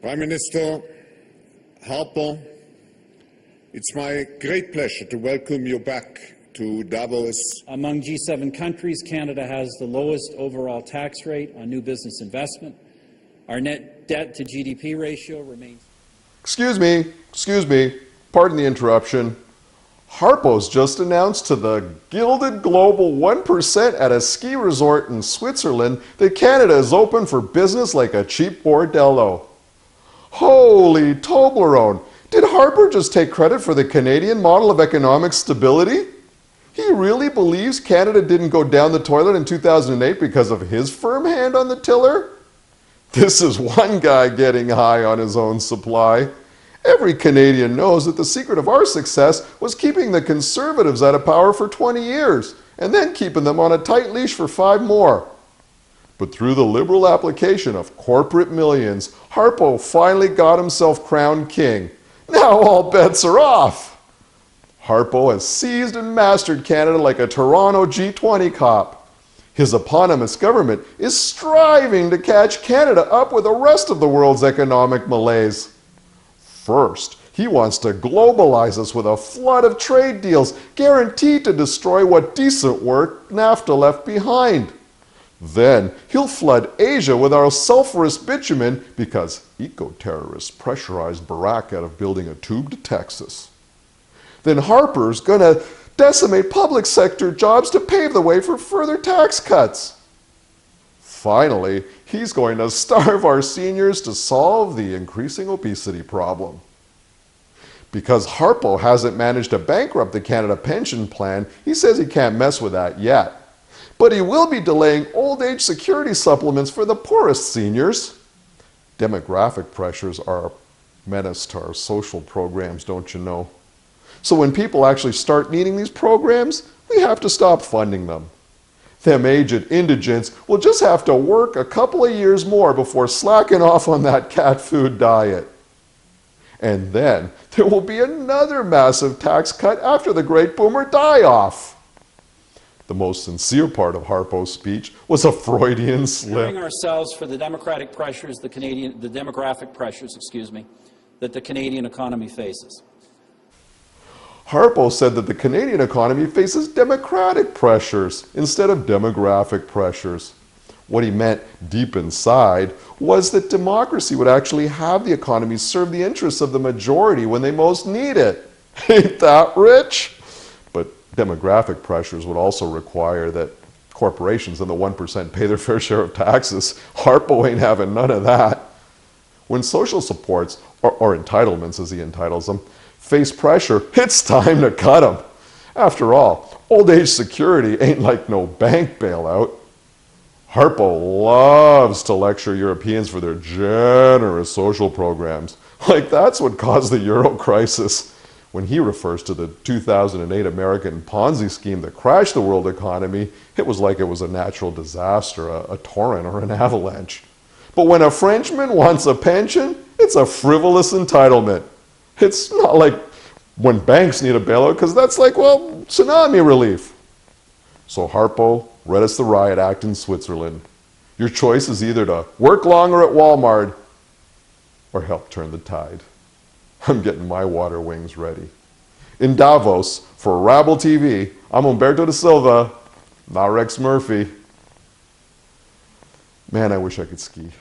Prime Minister Harpo, it's my great pleasure to welcome you back to Davos. Among G7 countries, Canada has the lowest overall tax rate on new business investment. Our net debt to GDP ratio remains... Excuse me, pardon the interruption. Harpo's just announced to the gilded global 1% at a ski resort in Switzerland that Canada is open for business like a cheap bordello. Holy Toblerone! Did Harpo just take credit for the Canadian model of economic stability? He really believes Canada didn't go down the toilet in 2008 because of his firm hand on the tiller? This is one guy getting high on his own supply. Every Canadian knows that the secret of our success was keeping the Conservatives out of power for 20 years and then keeping them on a tight leash for 5 more. But through the liberal application of corporate millions, Harpo finally got himself crowned king. Now all bets are off. Harpo has seized and mastered Canada like a Toronto G20 cop. His eponymous government is striving to catch Canada up with the rest of the world's economic malaise. First, he wants to globalize us with a flood of trade deals guaranteed to destroy what decent work NAFTA left behind. Then he'll flood Asia with our sulfurous bitumen because eco-terrorists pressurized Barack out of building a tube to Texas. Then Harper's going to decimate public sector jobs to pave the way for further tax cuts. Finally, he's going to starve our seniors to solve the increasing obesity problem. Because Harpo hasn't managed to bankrupt the Canada Pension Plan, he says he can't mess with that yet. But he will be delaying old age security supplements for the poorest seniors. Demographic pressures are a menace to our social programs, don't you know? So when people actually start needing these programs, we have to stop funding them. Them aged indigents will just have to work a couple of years more before slacking off on that cat food diet. And then there will be another massive tax cut after the great boomer die-off. The most sincere part of Harpo's speech was a Freudian slip. Preparing ourselves for the democratic pressures, the demographic pressures, that the Canadian economy faces. Harpo said that the Canadian economy faces democratic pressures instead of demographic pressures. What he meant deep inside was that democracy would actually have the economy serve the interests of the majority when they most need it. Ain't that rich? But demographic pressures would also require that corporations and the 1% pay their fair share of taxes. Harpo ain't having none of that. When social supports, or entitlements as he entitles them, face pressure, it's time to cut them. After all, old age security ain't like no bank bailout. Harpo loves to lecture Europeans for their generous social programs. Like that's what caused the Euro crisis. When he refers to the 2008 American Ponzi scheme that crashed the world economy, it was like it was a natural disaster, a torrent or an avalanche. But when a Frenchman wants a pension, it's a frivolous entitlement. It's not like when banks need a bailout, because that's like, well, tsunami relief. So Harpo read us the riot act in Switzerland. Your choice is either to work longer at Walmart or help turn the tide. I'm getting my water wings ready. In Davos, for Rabble TV, I'm Humberto da Silva, not Rex Murphy. Man, I wish I could ski.